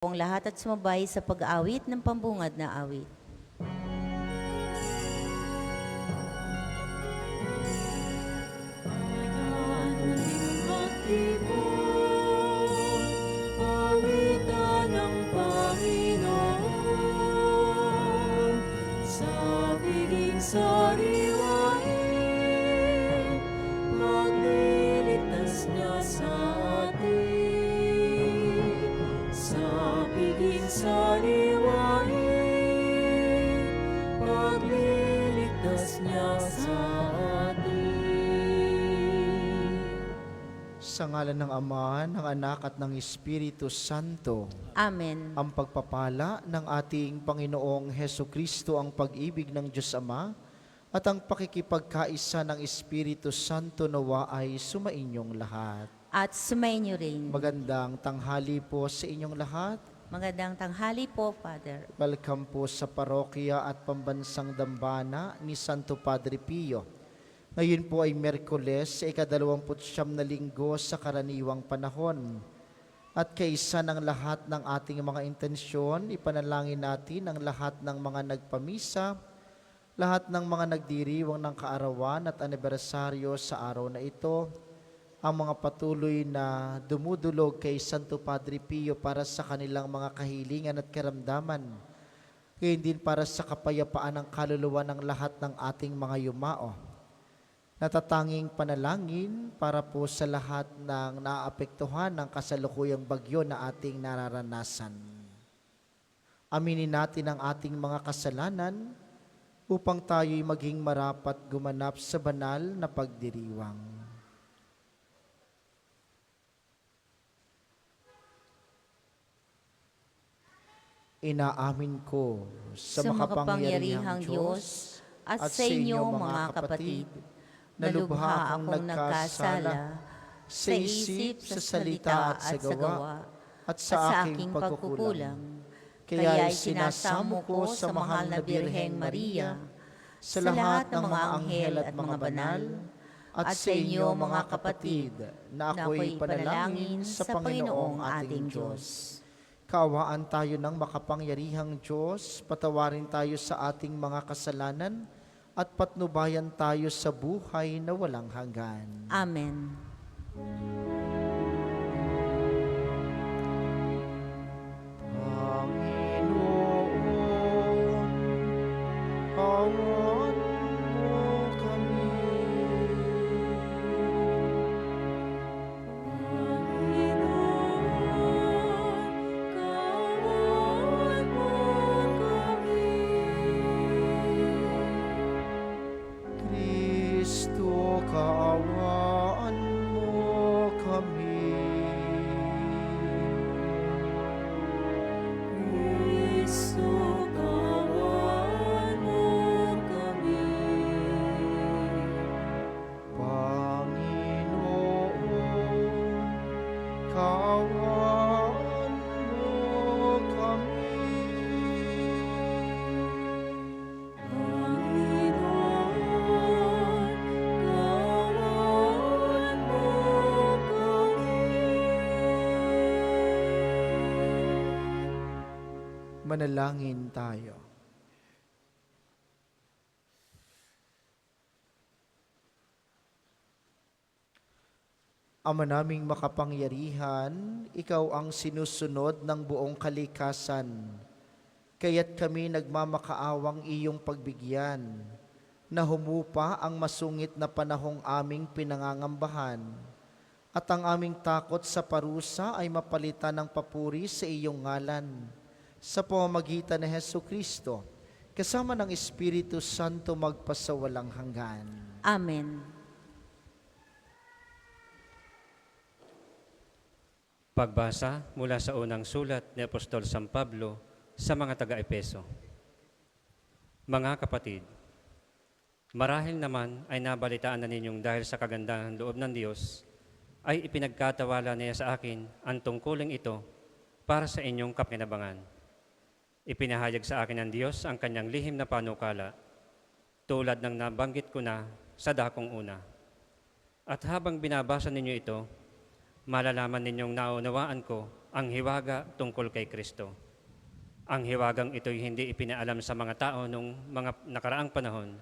Ang lahat at sumabay sa pag-aawit ng pambungad na awit. Awitan ng Panginoon sa piging sariwain, magliligtas niya sa atin. Sa piging sariwain, magliligtas niya sa atin. Sa ngalan ng Ama, ng Anak at ng Espiritu Santo, Amen. ang pagpapala ng ating Panginoong Heso Kristo, ang pag-ibig ng Diyos Ama, at ang pakikipagkaisa ng Espiritu Santo nawa ay sumainyong lahat. At sumainyo rin. Magandang tanghali po sa inyong lahat. Magandang tanghali po, Father. Welcome po sa parokya at pambansang dambana ni Santo Padre Pio. Ngayon po ay Miyerkules sa ika-29 na linggo sa karaniwang panahon. At kaisa ng lahat ng ating mga intensyon, ipanalangin natin ang lahat ng mga nagpamisa, lahat ng mga nagdiriwang ng kaarawan at anibersaryo sa araw na ito, ang mga patuloy na dumudulog kay Santo Padre Pio para sa kanilang mga kahilingan at karamdaman, gayon din para sa kapayapaan ng kaluluwa ng lahat ng ating mga yumao. Natatanging panalangin para po sa lahat ng naaapektuhan ng kasalukuyang bagyo na ating nararanasan. Aminin natin ang ating mga kasalanan upang tayo'y maging marapat gumanap sa banal na pagdiriwang. Inaamin ko sa makapangyarihang Diyos at sa inyo mga kapatid, na lubha akong nagkasala sa isip, sa salita at sa gawa, at sa aking pagkukulang. Kaya'y sinasamo ko sa mahal na Birheng Maria, sa lahat ng mga anghel at mga banal, at sa inyo mga kapatid, na ako'y panalangin sa Panginoong ating Diyos. Kaawaan tayo ng makapangyarihang Diyos, patawarin tayo sa ating mga kasalanan, at patnubayan tayo sa buhay na walang hanggan. Amen. Panginoon, kawan mo kami. Kawan mo kami. Kristo, kaawaan mo kami. Kristo, kawan mo kami. Panginoon, kaawaan mo kami. Panginoon, kawan mo kami. Manalangin tayo. Ama naming makapangyarihan, ikaw ang sinusunod ng buong kalikasan. Kaya't kami nagmamakaawang iyong pagbigyan, na humupa ang masungit na panahong aming pinangangambahan, at ang aming takot sa parusa ay mapalitan ng papuri sa iyong ngalan, sa pamamagitan ni Hesu Kristo, kasama ng Espiritu Santo magpasawalang hanggan. Amen. Pagbasa mula sa unang sulat ni Apostol San Pablo sa mga taga-Epeso. Mga kapatid, marahil naman ay nabalitaan na ninyong dahil sa kagandahan loob ng Diyos, ay ipinagkatawala niya sa akin ang tungkuling ito para sa inyong kapinabangan. Ipinahayag sa akin ng Diyos ang kanyang lihim na panukala, tulad ng nabanggit ko na sa dakong una. At habang binabasa ninyo ito, malalaman ninyong naunawaan ko ang hiwaga tungkol kay Kristo. Ang hiwagang ito'y hindi ipinaalam sa mga tao noong mga nakaraang panahon,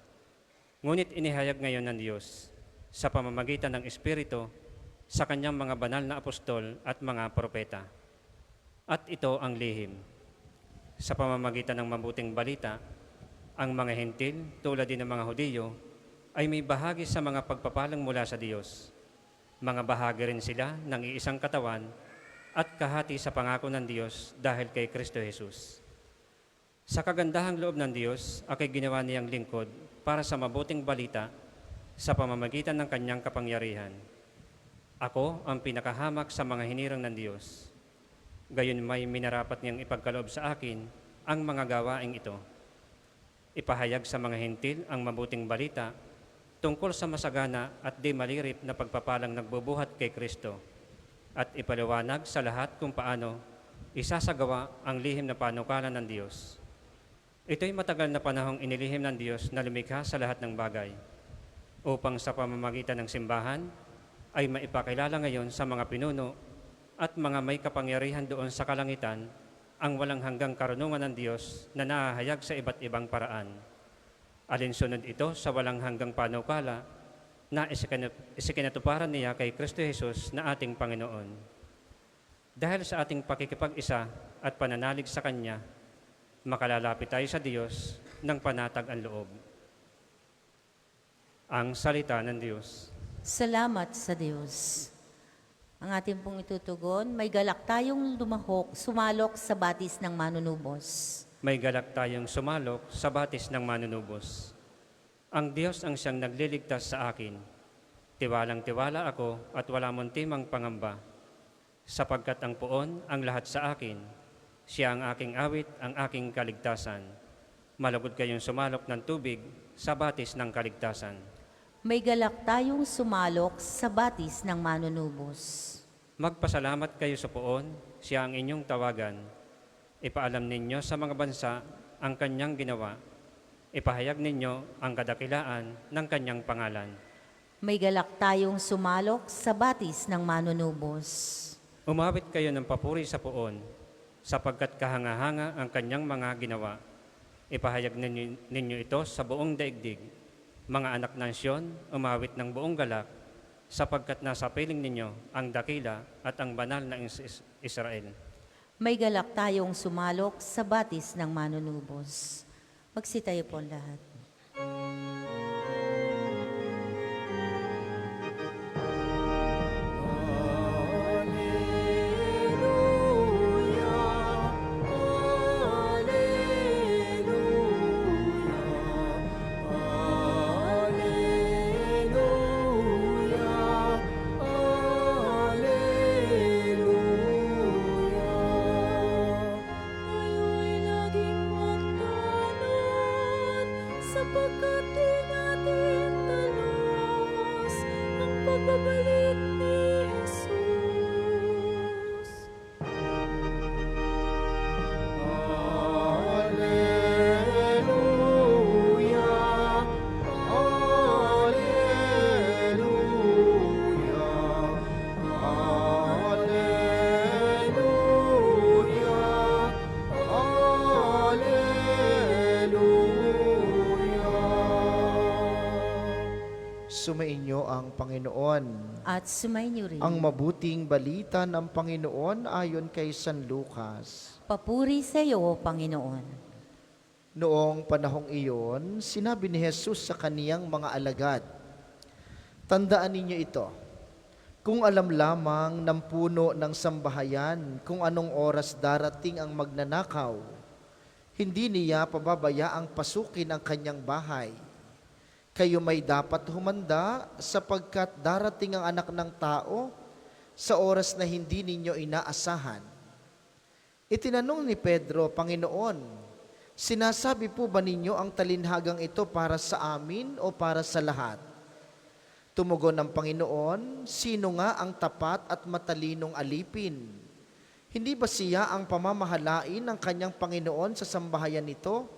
ngunit inihayag ngayon ng Diyos sa pamamagitan ng Espiritu sa kanyang mga banal na apostol at mga propeta. At ito ang lihim. Sa pamamagitan ng mabuting balita, ang mga hentil tulad din ng mga Hudiyo ay may bahagi sa mga pagpapalang mula sa Diyos. Mga bahagi rin sila ng iisang katawan at kahati sa pangako ng Diyos dahil kay Kristo Jesus. Sa kagandahang loob ng Diyos, ako'y ginawa niyang lingkod para sa mabuting balita sa pamamagitan ng kanyang kapangyarihan. Ako ang pinakahamak sa mga hinirang ng Diyos. Gayon may minarapat niyang ipagkaloob sa akin ang mga gawaing ito. Ipahayag sa mga hentil ang mabuting balita tungkol sa masagana at di malirip na pagpapalang nagbubuhat kay Kristo at ipaliwanag sa lahat kung paano isasagawa ang lihim na panukalan ng Diyos. Ito'y matagal na panahong inilihim ng Diyos na lumikha sa lahat ng bagay upang sa pamamagitan ng simbahan ay maipakilala ngayon sa mga pinuno at mga may kapangyarihan doon sa kalangitan ang walang hanggang karunungan ng Diyos na nahahayag sa iba't ibang paraan. Alinsunod ito sa walang hanggang panukala na isikinatuparan niya kay Kristo Jesus na ating Panginoon. Dahil sa ating pakikipag-isa at pananalig sa Kanya, makalalapit tayo sa Diyos ng panatag ang loob. Ang salita ng Diyos. Salamat sa Diyos. Ang ating pong itutugon, may galak tayong sumalok sa batis ng manunubos. May galak tayong sumalok sa batis ng manunubos. Ang Diyos ang siyang nagliligtas sa akin. Tiwalang-tiwala ako at wala mong timang pangamba. Sapagkat ang poon ang lahat sa akin, siya ang aking awit, ang aking kaligtasan. Malugod kayong sumalok ng tubig sa batis ng kaligtasan. May galak tayong sumalok sa batis ng manunubos. Magpasalamat kayo sa poon, siya ang inyong tawagan. Ipaalam ninyo sa mga bansa ang kanyang ginawa. Ipahayag ninyo ang kadakilaan ng kanyang pangalan. May galak tayong sumalok sa batis ng manunubos. Umawit kayo ng papuri sa poon, sapagkat kahanga-hanga ang kanyang mga ginawa. Ipahayag ninyo ito sa buong daigdig. Mga anak ng Siyon, umawit ng buong galak, sapagkat nasa piling ninyo ang dakila at ang banal na Israel. May galak tayong sumalok sa batis ng manunubos. Magsitayo po lahat. Sapagkat di natin talos ang pagbabalik ni Jesus. Alleluia, Alleluia, Sumainyo ang Panginoon. At sumainyo rin. Ang mabuting balita ng Panginoon ayon kay San Lucas. Papuri sa iyo, Panginoon. Noong panahong iyon, sinabi ni Jesus sa kaniyang mga alagad, "Tandaan ninyo ito, kung alam lamang ng puno ng sambahayan kung anong oras darating ang magnanakaw, hindi niya pababayaang pasukin ang kanyang bahay. Kayo may dapat humanda sapagkat darating ang Anak ng Tao sa oras na hindi ninyo inaasahan." Itinanong ni Pedro, "Panginoon, sinasabi po ba ninyo ang talinhagang ito para sa amin o para sa lahat?" Tumugon ng Panginoon, "Sino nga ang tapat at matalinong alipin? Hindi ba siya ang pamamahalain ng kanyang Panginoon sa sambahayan nito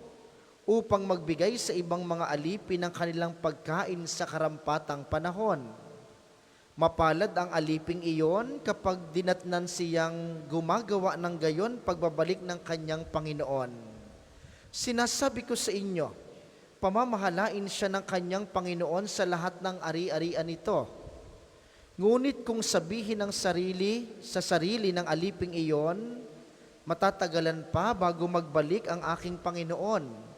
upang magbigay sa ibang mga alipin ng kanilang pagkain sa karampatang panahon? Mapalad ang aliping iyon kapag dinatnan siyang gumagawa ng gayon pagbabalik ng kanyang Panginoon. Sinasabi ko sa inyo, pamamahalain siya ng kanyang Panginoon sa lahat ng ari-arian nito. Ngunit kung sabihin ng sa sarili ng aliping iyon, matatagalan pa bago magbalik ang aking Panginoon,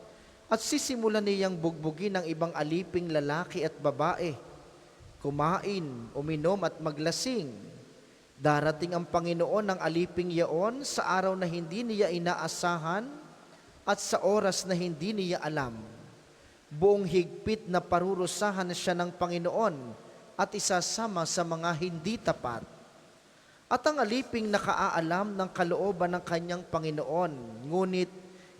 at sisimulan niyang bugbugin ng ibang aliping lalaki at babae, kumain, uminom at maglasing. Darating ang Panginoon ng aliping yaon sa araw na hindi niya inaasahan at sa oras na hindi niya alam. Buong higpit na parurusahan siya ng Panginoon at isasama sa mga hindi tapat. At ang aliping nakaalam ng kalooban ng kanyang Panginoon, ngunit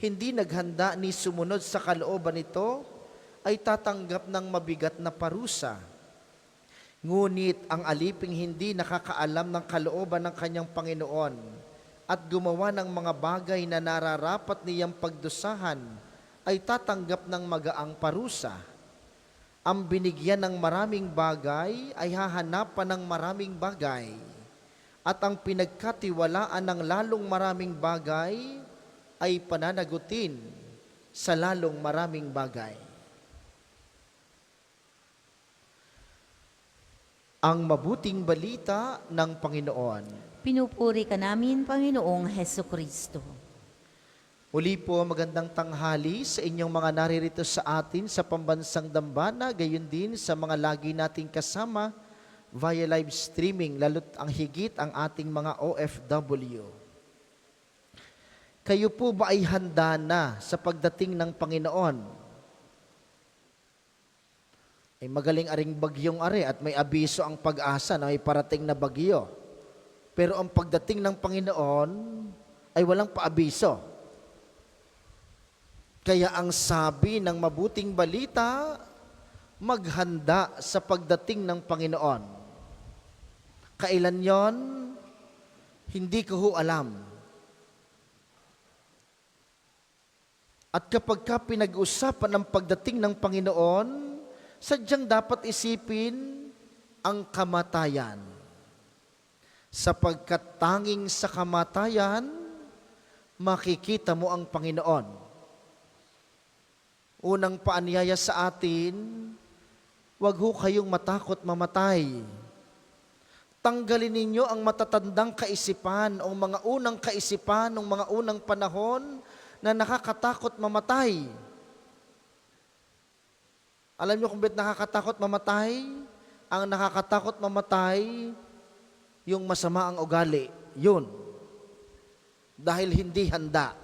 hindi naghanda ni sumunod sa kalooban nito, ay tatanggap ng mabigat na parusa. Ngunit ang aliping hindi nakakaalam ng kalooban ng kanyang Panginoon at gumawa ng mga bagay na nararapat niyang pagdusahan, ay tatanggap ng magaang parusa. Ang binigyan ng maraming bagay ay hahanapan ng maraming bagay, at ang pinagkatiwalaan ng lalong maraming bagay ay pananagutin sa lalong maraming bagay. Ang mabuting balita ng Panginoon. Pinupuri ka namin, Panginoong Heso Kristo. Muli po, magandang tanghali sa inyong mga naririto sa atin sa pambansang dambana, gayon din sa mga lagi nating kasama via live streaming, lalo't ang higit ang ating mga OFW. Kayo po ba ay handa na sa pagdating ng Panginoon? Ay magaling aring bagyong are at may abiso ang pag-asa na may parating na bagyo. Pero ang pagdating ng Panginoon ay walang paabiso. Kaya ang sabi ng mabuting balita, maghanda sa pagdating ng Panginoon. Kailan yon? Hindi ko ho alam. At kapag ka pinag-usapan ng pagdating ng Panginoon, sadyang dapat isipin ang kamatayan. Sapagkat tanging sa kamatayan, makikita mo ang Panginoon. Unang paanyaya sa atin, huwag ho kayong matakot mamatay. Tanggalin ninyo ang matatandang kaisipan o mga unang kaisipan ng mga unang panahon na nakakatakot mamatay. Alam niyo kung ba't nakakatakot mamatay? Ang nakakatakot mamatay, yung masama ang ugali. Yun. Dahil hindi handa.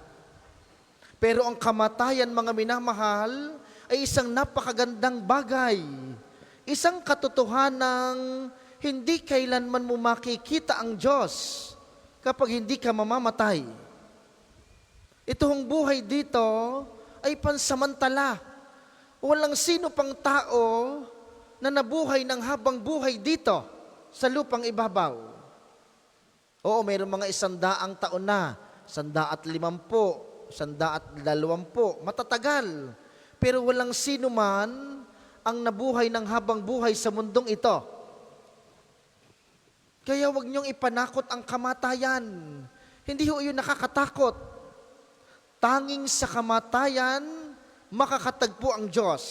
Pero ang kamatayan, mga minamahal, ay isang napakagandang bagay. Isang katotohanang hindi kailanman mo makikita ang Diyos kapag hindi ka mamamatay. Itong buhay dito ay pansamantala. Walang sino pang tao na nabuhay ng habang buhay dito sa lupang ibabaw. Oo, mayroong mga 100 taon na, 150, 120, matatagal. Pero walang sino man ang nabuhay ng habang buhay sa mundong ito. Kaya huwag niyong ipanakot ang kamatayan. Hindi ho yun nakakatakot. Tanging sa kamatayan, makakatagpo ang Diyos.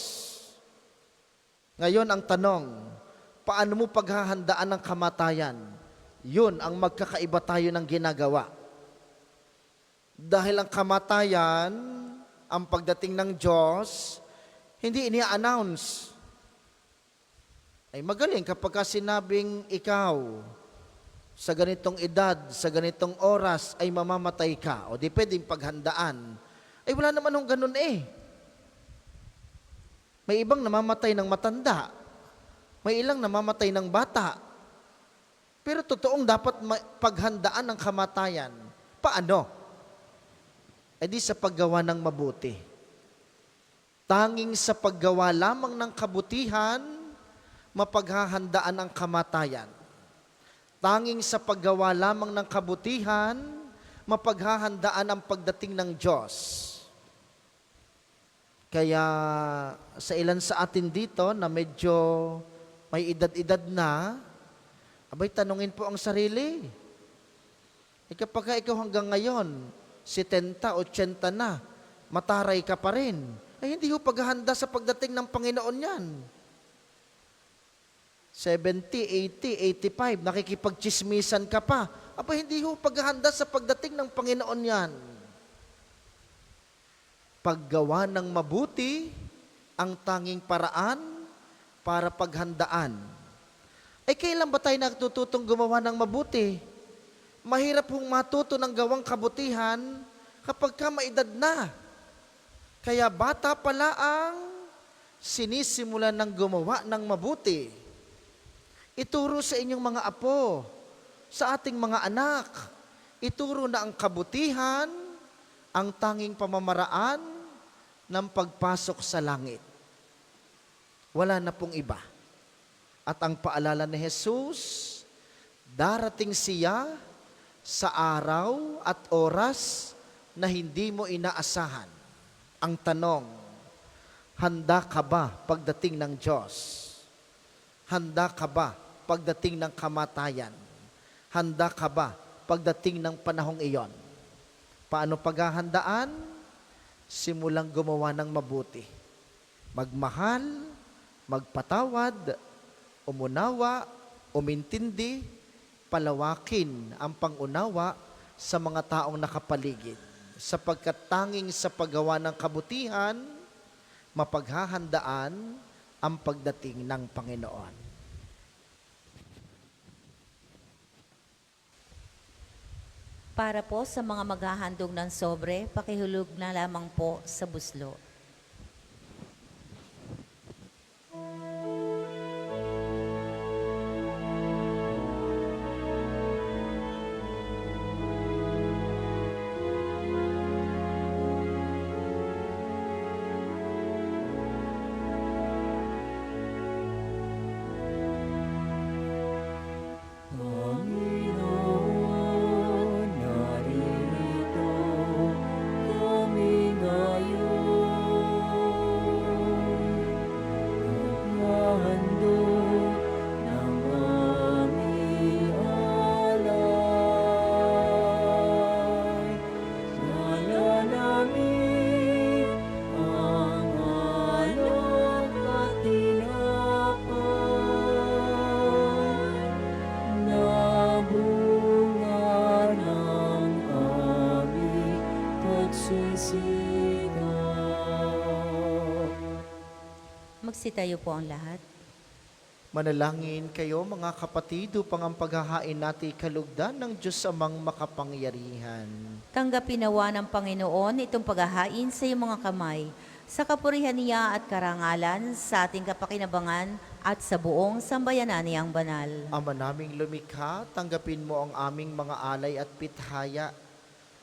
Ngayon ang tanong, paano mo paghahandaan ng kamatayan? Yun ang magkakaiba tayo ng ginagawa. Dahil ang kamatayan, ang pagdating ng Diyos, hindi ini-announce. Ay magaling kapag sinabing ikaw, sa ganitong edad, sa ganitong oras, ay mamamatay ka. O di pwedeng paghandaan. Ay wala naman nung ganun eh. May ibang namamatay ng matanda. May ilang namamatay ng bata. Pero totoong dapat paghandaan ng kamatayan. Paano? E di sa paggawa ng mabuti. Tanging sa paggawa lamang ng kabutihan, mapaghahandaan ang kamatayan. Tanging sa paggawa lamang ng kabutihan, mapaghahandaan ang pagdating ng Diyos. Kaya sa ilan sa atin dito na medyo may edad-edad na, Abay, tanungin po ang sarili. Kapag ikaw hanggang ngayon, 70, 80 na, mataray ka pa rin, ay hindi ho paghahanda sa pagdating ng Panginoon yan. 70, 80, 85, nakikipagchismisan ka pa. Abay, hindi ho paghahanda sa pagdating ng Panginoon yan. Paggawa ng mabuti, ang tanging paraan para paghandaan. Ay kailan ba tayo natututong gumawa ng mabuti? Mahirap hong matuto ng gawang kabutihan kapag ka maedad na. Kaya bata pala ang sinisimulan ng gumawa ng mabuti. Ituro sa inyong mga apo, sa ating mga anak, ituro na ang kabutihan, ang tanging pamamaraan ng pagpasok sa langit. Wala na pong iba. At ang paalala ni Jesus, darating siya sa araw at oras na hindi mo inaasahan. Ang tanong, handa ka ba pagdating ng Diyos? Handa ka ba pagdating ng kamatayan? Handa ka ba pagdating ng panahong iyon? Paano paghahandaan? Simulang gumawa ng mabuti. Magmahal, magpatawad, umunawa, umintindi, palawakin ang pangunawa sa mga taong nakapaligid. Sapagkat tanging sa paggawa ng kabutihan, mapaghahandaan ang pagdating ng Panginoon. Para po sa mga maghahandog ng sobre, pakihulog na lamang po sa buslo. Magsitayo po ang lahat. Manalangin kayo mga kapatid upang ang paghahain natin kalugdan ng Diyos amang makapangyarihan. Tanggapin nawa ng Panginoon itong paghahain sa iyong mga kamay, sa kapurihan niya at karangalan, sa ating kapakinabangan at sa buong sambayanan niyang banal. Ama naming lumikha, tanggapin mo ang aming mga alay at pithaya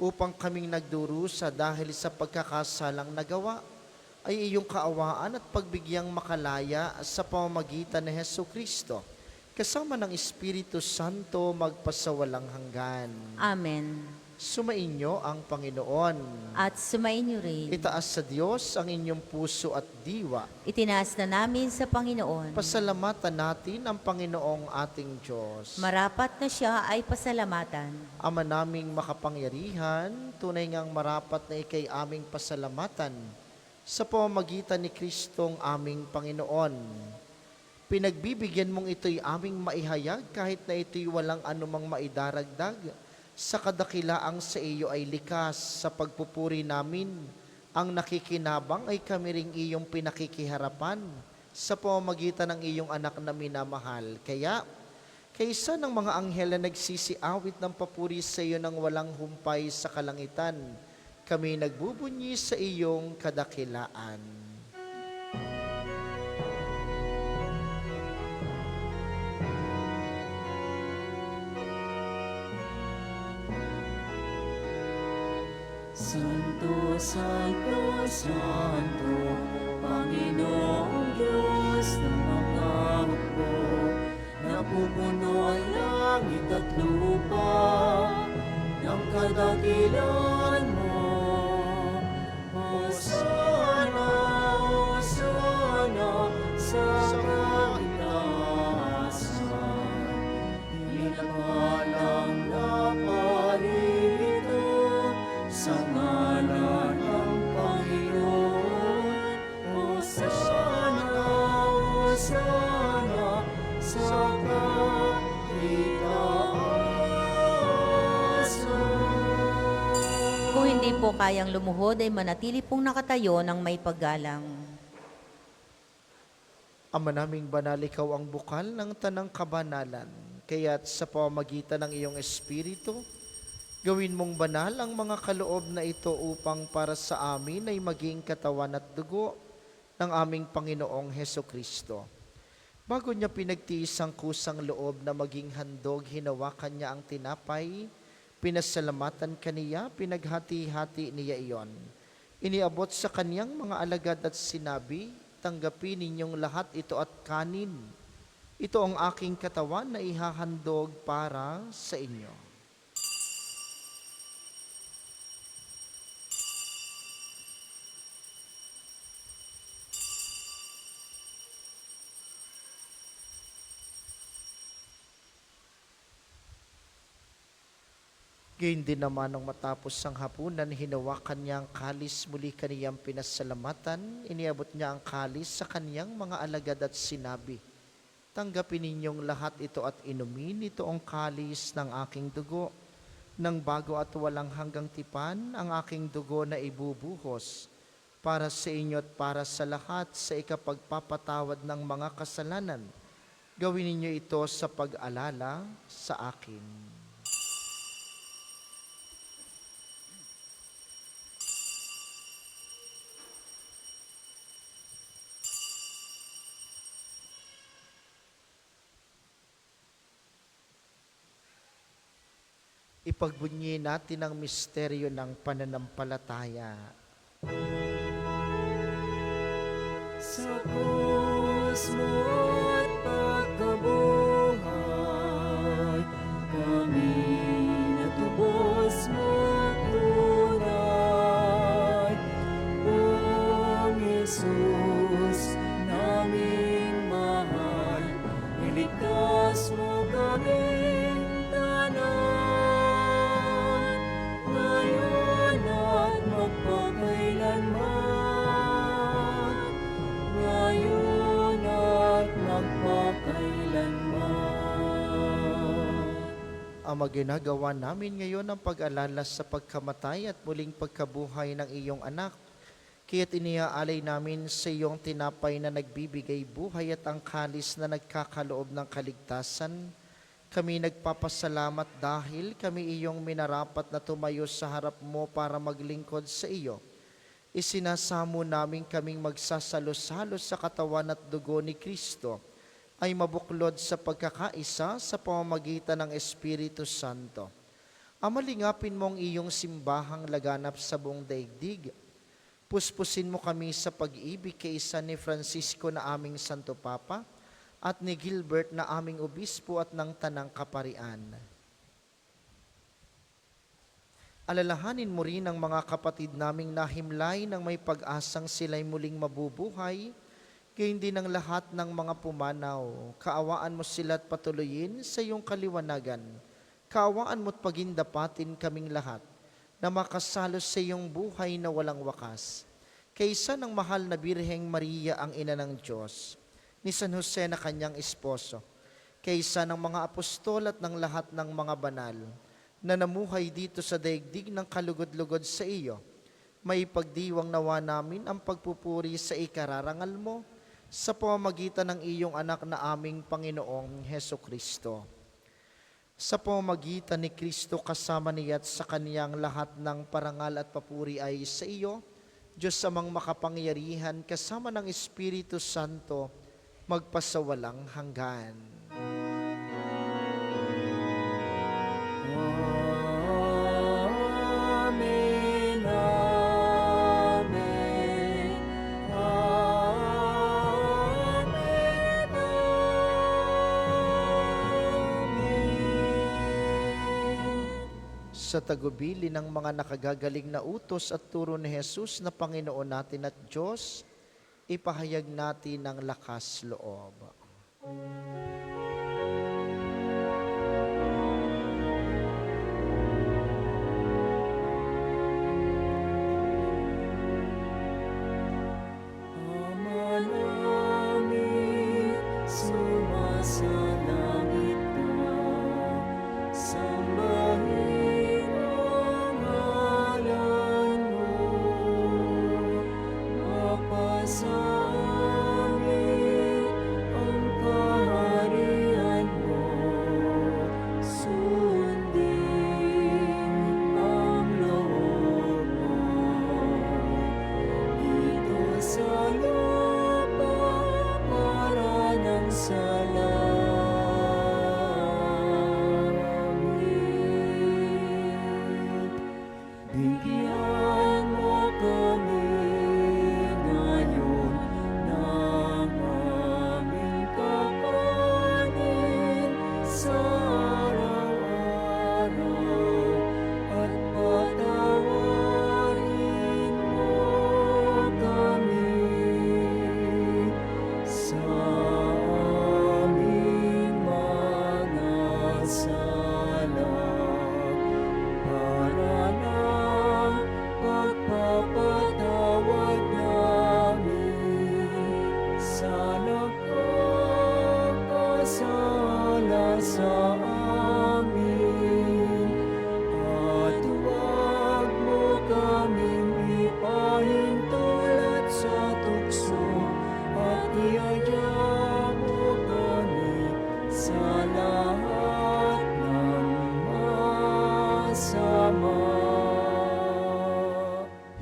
upang kaming nagdurusa dahil sa pagkakasalang nagawa ay iyong kaawaan at pagbigyang makalaya sa pamamagitan ni Hesukristo, kasama ng Espiritu Santo magpasawalang hanggan. Amen. Sumainyo ang Panginoon. At sumainyo rin. Itaas sa Diyos ang inyong puso at diwa. Itinaas na namin sa Panginoon. Pasalamatan natin ang Panginoong ating Diyos. Marapat na siya ay pasalamatan. Ama naming makapangyarihan, tunay ngang marapat na ikay aming pasalamatan sa pamamagitan ni Kristong aming Panginoon. Pinagbibigyan mong ito'y aming maihayag kahit na ito'y walang anumang maidaragdag. Sa kadakilaang sa iyo ay likas sa pagpupuri namin. Ang nakikinabang ay kami ring iyong pinakikiharapan sa pamamagitan ng iyong anak na minamahal. Kaya, kaysa ng mga anghel na nagsisiawit ng papuri sa iyo ng walang humpay sa kalangitan, kami nagbubunyi sa iyong kadakilaan. Santo, Santo, Santo, Panginoong Diyos ng mga hukbo, napupuno ang langit at lupa ng kadakilaan mo. Hosana, Hosana, sa kaitaasan. ngalan ng Panginoon. Hosana, Hosana, sa kapitaasan. Kung hindi po kayang lumuhod ay manatili pong nakatayo ng may paggalang. Ama naming banal, ikaw ang bukal ng tanang kabanalan. Kaya't sa pamamagitan ng iyong Espiritu, gawin mong banal ang mga kaloob na ito upang para sa amin ay maging katawan at dugo ng aming Panginoong Heso Kristo. Bago niya pinagtiis ang kusang loob na maging handog, hinawakan niya ang tinapay, pinasalamatan kaniya, pinaghati-hati niya iyon. Iniabot sa kaniyang mga alagad at sinabi, tanggapin ninyong lahat ito at kanin. Ito ang aking katawan na ihahandog para sa inyo. Gayun din naman nung matapos ang hapunan, hinawakan niya ang kalis, muli kaniyang pinasalamatan, iniabot niya ang kalis sa kaniyang mga alagad at sinabi, tanggapin ninyong lahat ito at inumin, ito ang kalis ng aking dugo, ng bago at walang hanggang tipan, ang aking dugo na ibubuhos, para sa inyo at para sa lahat sa ikapagpapatawad ng mga kasalanan. Gawin ninyo ito sa pag-alala sa akin. Ipagbunyi natin ang misteryo ng pananampalataya. Sa krus mo at pagkabuhay, kami natubos mo tunay. Buong Jesus, naming mahal, iligtas mo kaming tanan. Ngayon at magpakailanman, ngayon at magpakailanman. Ama, ginagawa namin ngayon ang pag-alala sa pagkamatay at muling pagkabuhay ng iyong anak. Kaya't iniaalay namin sa iyong tinapay na nagbibigay buhay at ang kalis na nagkakaloob ng kaligtasan. Kami nagpapasalamat dahil kami iyong minarapat na tumayo sa harap mo para maglingkod sa iyo. Isinasamo namin kaming magsasalo-salo sa katawan at dugo ni Kristo ay mabuklod sa pagkakaisa sa pamamagitan ng Espiritu Santo. Amalingapin mong iyong simbahang laganap sa buong daigdig. Puspusin mo kami sa pag-ibig kaisa ni Francisco na aming Santo Papa at ni Gilbert na aming obispo at ng Tanang Kaparian. Alalahanin mo rin ang mga kapatid naming nahimlay ng may pag-asang sila'y muling mabubuhay, gayon din ang lahat ng mga pumanaw. Kaawaan mo sila at patuloyin sa iyong kaliwanagan. Kaawaan mo't pagindapatin kaming lahat na makasalo sa iyong buhay na walang wakas. Kaysa ng mahal na Birheng Maria ang ina ng Diyos, ni San Jose na kanyang esposo, kaysa ng mga apostol at ng lahat ng mga banal na namuhay dito sa daigdig ng kalugod-lugod sa iyo, may pagdiwang nawa namin ang pagpupuri sa ikararangal mo sa pamamagitan ng iyong anak na aming Panginoong Heso Kristo. Sa pamamagitan ni Kristo kasama niya at sa kaniyang lahat ng parangal at papuri ay sa iyo, Diyos amang makapangyarihan kasama ng Espiritu Santo, magpasawalang hanggan. Amen, amen, amen, amen. Sa tagubili ng mga nakagagaling na utos at turo ni Jesus na Panginoon natin at Diyos, ipahayag natin ang lakas loob.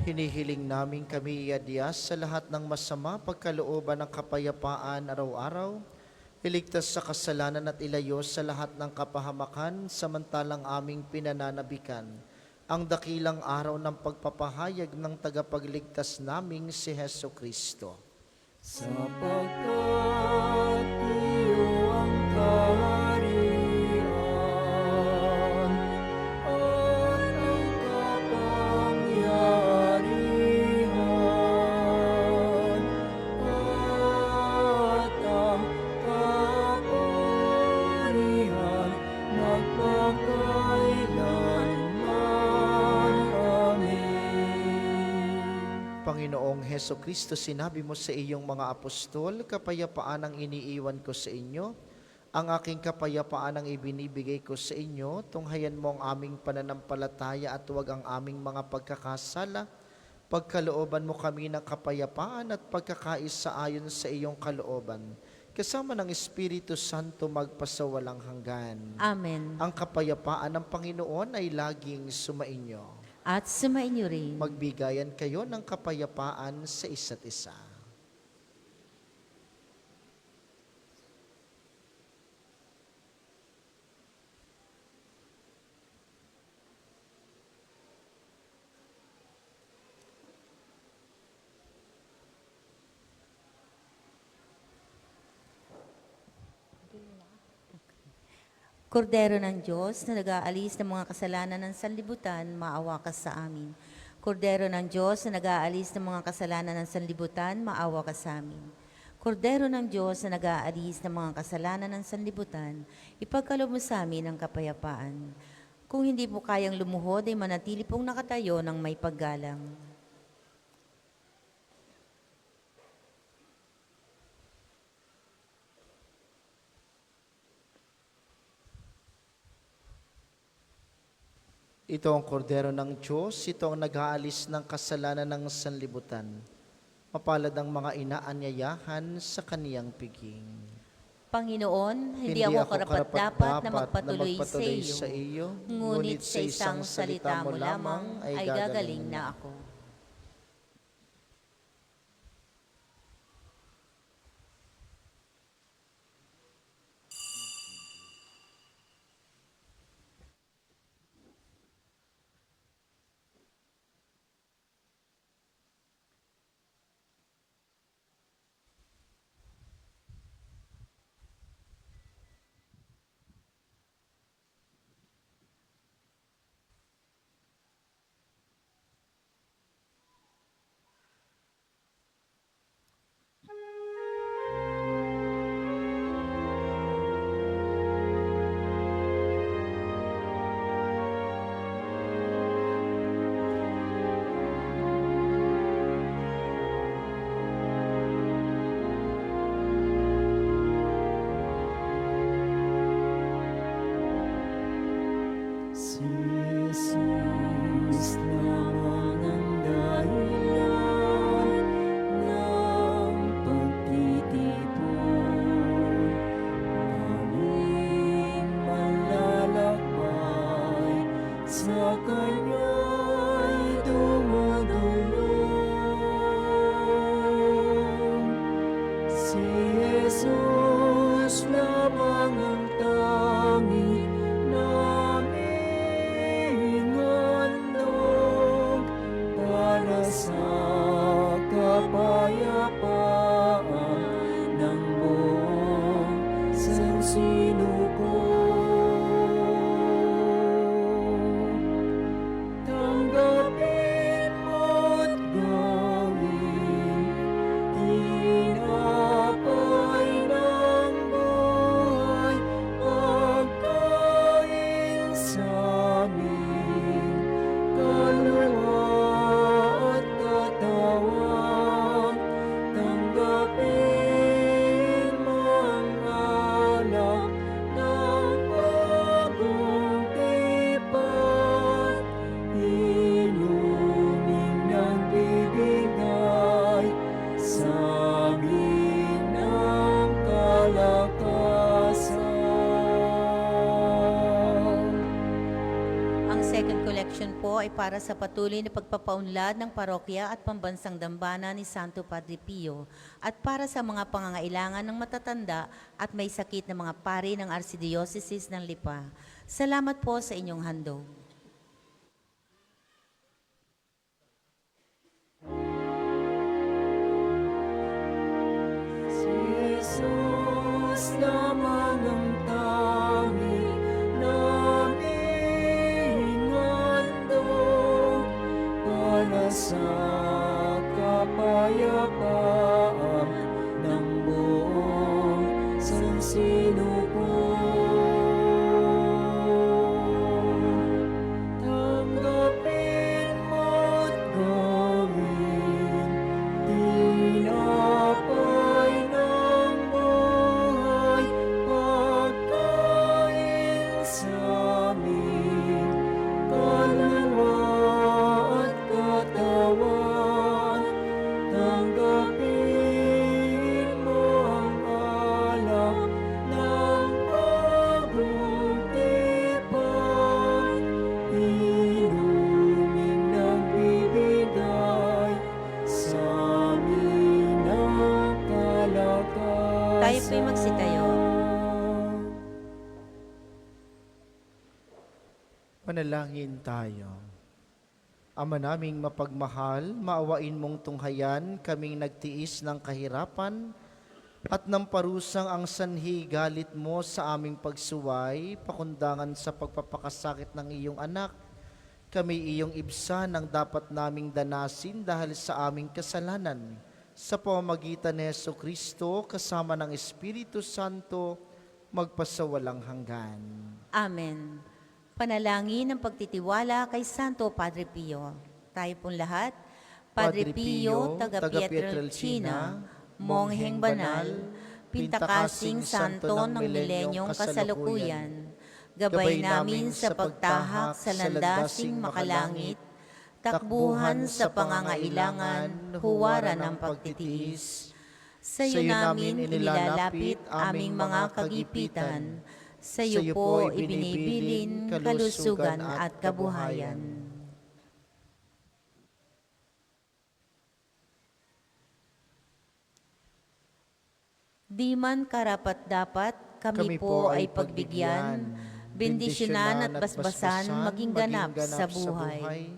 Hinihiling namin kami iadya sa lahat ng masama pagkalooban ng kapayapaan araw-araw, iligtas sa kasalanan at ilayo sa lahat ng kapahamakan samantalang aming pinananabikan ang dakilang araw ng pagpapahayag ng tagapagligtas naming si Heso Kristo. Sapagkat iyo ang kaharian at ang kapangyarihan at ang kapurihan magpakailanman. Amen. Panginoong Heso Kristo, sinabi mo sa iyong mga apostol, kapayapaan ang iniiwan ko sa inyo, ang aking kapayapaan ang ibinibigay ko sa inyo, tunghayan mo ang aming pananampalataya at huwag ang aming mga pagkakasala. Pagkalooban mo kami ng kapayapaan at pagkakaisa ayon sa iyong kalooban, kasama ng Espiritu Santo magpasawalang hanggan. Amen. Ang kapayapaan ng Panginoon ay laging sumainyo. At sumainyo rin. Magbigayan kayo ng kapayapaan sa isa't isa. Kordero ng Diyos na nag-aalis ng mga kasalanan ng sanlibutan, maawa ka sa amin. Kordero ng Diyos na nag-aalis ng mga kasalanan ng sanlibutan, maawa ka sa amin. Kordero ng Diyos na nag-aalis ng mga kasalanan ng sanlibutan, ipagkaloob mo sa amin ang kapayapaan. Kung hindi po kayang lumuhod, ay manatili pong nakatayo ng may paggalang. Ito ang kordero ng Diyos, ito ang nag-aalis ng kasalanan ng sanlibutan. Mapalad ang mga inaanyayahan sa kaniyang piging. Panginoon, hindi ako karapat-dapat na magpatuloy sa iyo, ngunit sa isang salita mo lamang ay gagaling na ako. Si Jesus lamang ang dahilan ng pagtitipon, aming malalakbay sa Kanya'y dumudulong. Si Jesus lamang ang tanging naming handog para sa kapayapaan ng buong sansinuko. Tanggapin mo't gawin tinapay ng buhay, pagkain sa aming kaluluwa at para sa patuloy na pagpapaunlad ng parokya at pambansang dambana ni Santo Padre Pio at para sa mga pangangailangan ng matatanda at may sakit na mga pari ng Archdiocese ng Lipa. Salamat po sa inyong handog. Si Jesus lamang ang tanging naming handog para sa kapayapaan ng buong sansinukoy. Tanggapin mo't gawin tinapay ng buhay, pagkain sa aming kaluluwa at katawan. Tanggapin mo ang alak ng pagtitipon, inuming nagbibigay sa amin ng kalakasan. Tayo po'y magsitayo. Manalangin tayo. Ama naming mapagmahal, maawain mong tunghayan kaming nagtiis ng kahirapan at ng parusang ang sanhi galit mo sa aming pagsuway, pakundangan sa pagpapakasakit ng iyong anak. Kami iyong ibsa ng dapat naming danasin dahil sa aming kasalanan. Sa pamamagitan ni Jesucristo, kasama ng Espiritu Santo, magpasawalang hanggan. Amen. Panalangin ng pagtitiwala kay Santo Padre Pio. Tayo pong lahat. Padre Pio, taga Pietrelcina, Mongheng Banal, Pintakasing Santo ng Milenyong Kasalukuyan, gabay namin sa pagtahak sa landasing makalangit, takbuhan sa pangangailangan, huwaran ng pagtitiis. Sa iyo namin inilalapit aming mga kagipitan, sa iyo po ibinibilin kalusugan at kabuhayan. Di man karapat-dapat, kami po ay pagbigyan, bendisyonan at basbasan maging ganap sa buhay.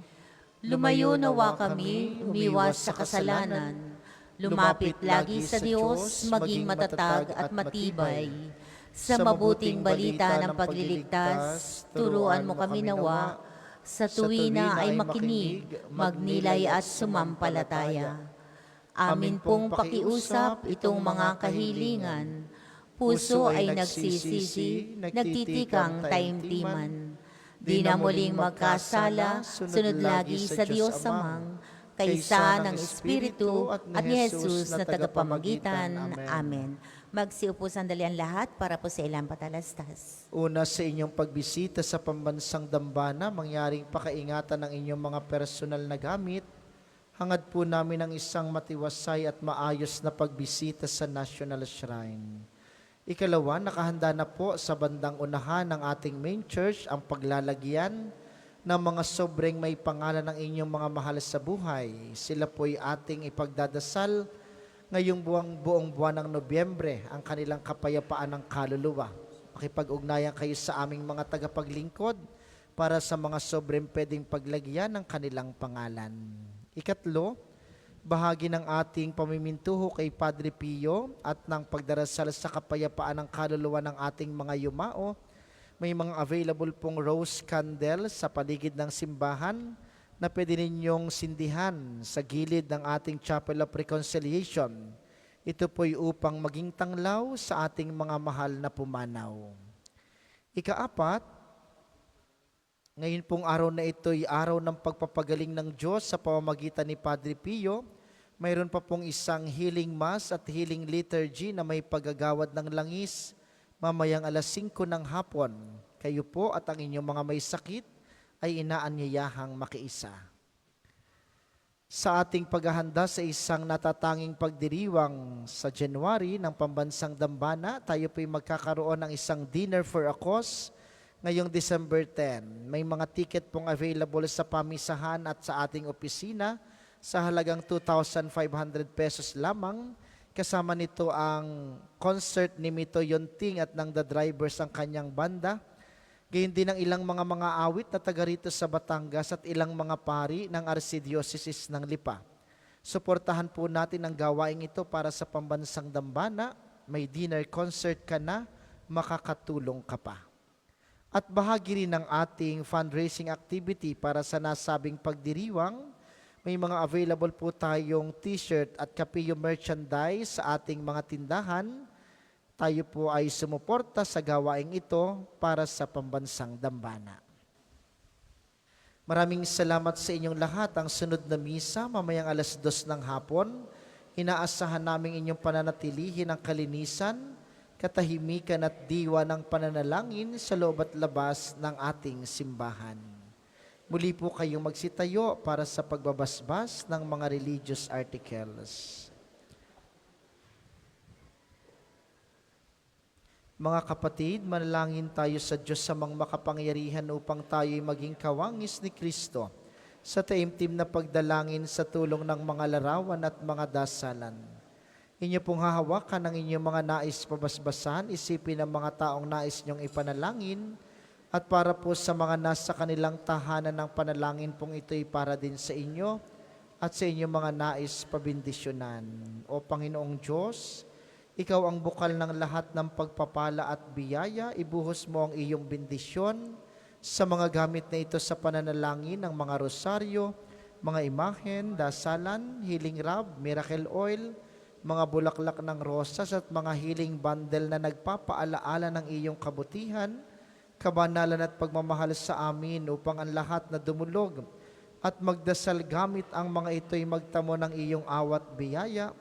Lumayo nawa kami, umiwas sa kasalanan, lumapit lagi sa Diyos, maging matatag at matibay. Sa mabuting balita ng pagliligtas, turuan mo kami nawa, sa tuwina ay makinig, magnilay at sumampalataya. Amin pong pakiusap itong mga kahilingan, puso ay nagsisisi, nagtitikang taimtiman. Di na muling magkasala, sunod lagi sa Diyos Amang, kaysa ng Espiritu at ni Jesus na tagapamagitan. Amen. Magsiupo sandali ang lahat para po sa ilang patalastas. Una sa inyong pagbisita sa pambansang dambana, mangyaring pakaingatan ng inyong mga personal na gamit. Hangad po namin ang isang matiwasay at maayos na pagbisita sa National Shrine. Ikalawa, nakahanda na po sa bandang unahan ng ating main church ang paglalagyan ng mga sobreng may pangalan ng inyong mga mahal sa buhay. Sila po'y ating ipagdadasal ngayong buong buwan ng Nobyembre, ang kanilang kapayapaan ng kaluluwa. Makipag-ugnayan kayo sa aming mga tagapaglingkod para sa mga sobrang pwedeng paglagyan ng kanilang pangalan. Ikatlo, bahagi ng ating pamimintuho kay Padre Pio at ng pagdarasal sa kapayapaan ng kaluluwa ng ating mga yumao. May mga available pong rose candle sa paligid ng simbahan na pwede ninyong sindihan sa gilid ng ating Chapel of Reconciliation. Ito po'y upang maging tanglaw sa ating mga mahal na pumanaw. Ikaapat, ngayon pong araw na ito'y araw ng pagpapagaling ng Diyos sa pamamagitan ni Padre Pio. Mayroon pa pong isang healing mass at healing liturgy na may paggagawad ng langis mamayang alas 5 ng hapon. Kayo po at ang inyong mga may sakit ay inaanyayahang makiisa. Sa ating paghahanda sa isang natatanging pagdiriwang sa January ng Pambansang Dambana, tayo po'y magkakaroon ng isang dinner for a cause ngayong December 10. May mga ticket pong available sa pamisahan at sa ating opisina sa halagang 2,500 pesos lamang. Kasama nito ang concert ni Mito Yonting at ng The Drivers ang kanyang banda. Gayon din ang ilang mga awit na taga rito sa Batangas at ilang mga pari ng Archdiocese ng Lipa. Suportahan po natin ang gawaing ito para sa pambansang dambana. May dinner concert ka na, makakatulong ka pa. At bahagi rin ng ating fundraising activity para sa nasabing pagdiriwang. May mga available po tayong t-shirt at kapilyo merchandise sa ating mga tindahan. Tayo po ay sumuporta sa gawaing ito para sa pambansang dambana. Maraming salamat sa inyong lahat. Ang sunod na misa, mamayang 2:00 ng hapon, inaasahan namin inyong pananatilihin ang kalinisan, katahimikan at diwa ng pananalangin sa loob at labas ng ating simbahan. Muli po kayong magsitayo para sa pagbabasbas ng mga religious articles. Mga kapatid, manalangin tayo sa Diyos sa mga makapangyarihan upang tayo'y maging kawangis ni Kristo sa taimtim na pagdalangin sa tulong ng mga larawan at mga dasalan. Inyo pong hahawakan ang inyong mga nais pabasbasan, isipin ang mga taong nais niyong ipanalangin, at para po sa mga nasa kanilang tahanan ng panalangin pong ito'y para din sa inyo at sa inyong mga nais pabindisyonan. O Panginoong Diyos, Ikaw ang bukal ng lahat ng pagpapala at biyaya, ibuhos mo ang iyong bendisyon sa mga gamit na ito sa pananalangin ng mga rosaryo, mga imahen, dasalan, healing rub, miracle oil, mga bulaklak ng rosas at mga healing bundle na nagpapaalaala ng iyong kabutihan, kabanalan at pagmamahal sa amin upang ang lahat na dumulog at magdasal gamit ang mga ito'y magtamo ng iyong awat biyaya.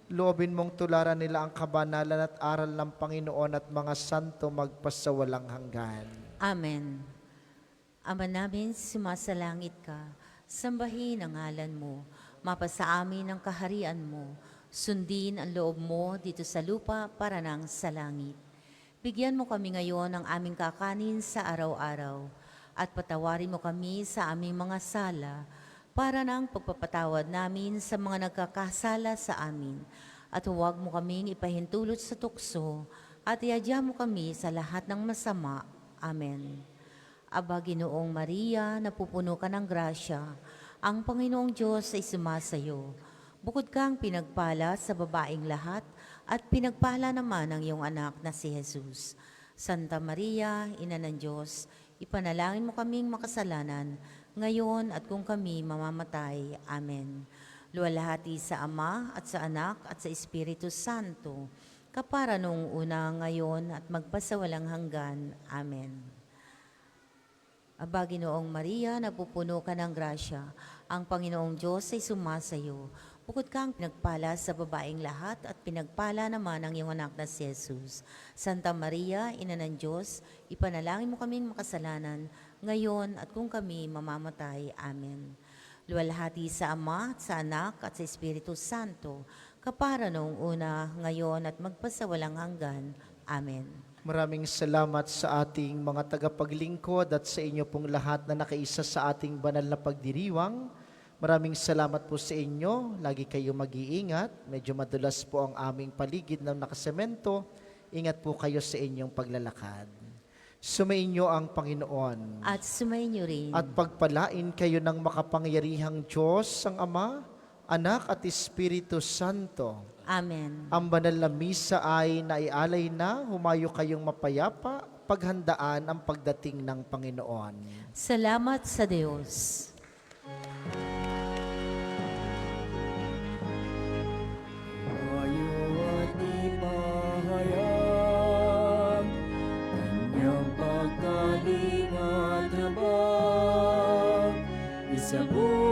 Loobin mong tularan nila ang kabanalan at aral ng Panginoon at mga santo magpasawalang hanggan. Amen. Ama namin, sumasalangit ka, sambahin ang ngalan mo, mapasa amin ang kaharian mo, sundin ang loob mo dito sa lupa para nang sa langit. Bigyan mo kami ngayon ng aming kakanin sa araw-araw at patawarin mo kami sa aming mga sala para ng pagpapatawad namin sa mga nagkakasala sa amin. At huwag mo kaming ipahintulot sa tukso at iadya mo kami sa lahat ng masama. Amen. Aba, Ginoong Maria, napupuno ka ng grasya, ang Panginoong Diyos ay sumasayo. Bukod kang pinagpala sa babaeng lahat, at pinagpala naman ang iyong anak na si Jesus. Santa Maria, Ina ng Diyos, ipanalangin mo kaming makasalanan, ngayon at kung kami mamamatay. Amen. Luwalhati sa Ama at sa Anak at sa Espiritu Santo, kapara noong una, ngayon at magpasawalang hanggan. Amen. Aba, Ginoong Maria, napupuno ka ng grasya, ang Panginoong Diyos ay sumasayo. Bukod kang pinagpala sa babaeng lahat at pinagpala naman ang iyong anak na si Jesus. Santa Maria, Ina ng Diyos, ipanalangin mo kaming makasalanan, ngayon at kung kami mamamatay. Amen. Luwalhati sa Ama, sa Anak at sa Espiritu Santo, kapara noong una, ngayon at magpasawalang hanggan. Amen. Maraming salamat sa ating mga tagapaglingkod at sa inyo pong lahat na nakaisa sa ating banal na pagdiriwang. Maraming salamat po sa inyo. Lagi kayong mag-iingat. Medyo madulas po ang aming paligid na nakasemento. Ingat po kayo sa inyong paglalakad. Sumainyo ang Panginoon. At sumainyo rin. At pagpalain kayo ng makapangyarihang Diyos, ang Ama, Anak at Espiritu Santo. Amen. Ang banal na misa ay naialay na, humayo kayong mapayapa, paghandaan ang pagdating ng Panginoon. Salamat sa Diyos. Mayo at ipahayag kanyang pagkalingat habang isabuhay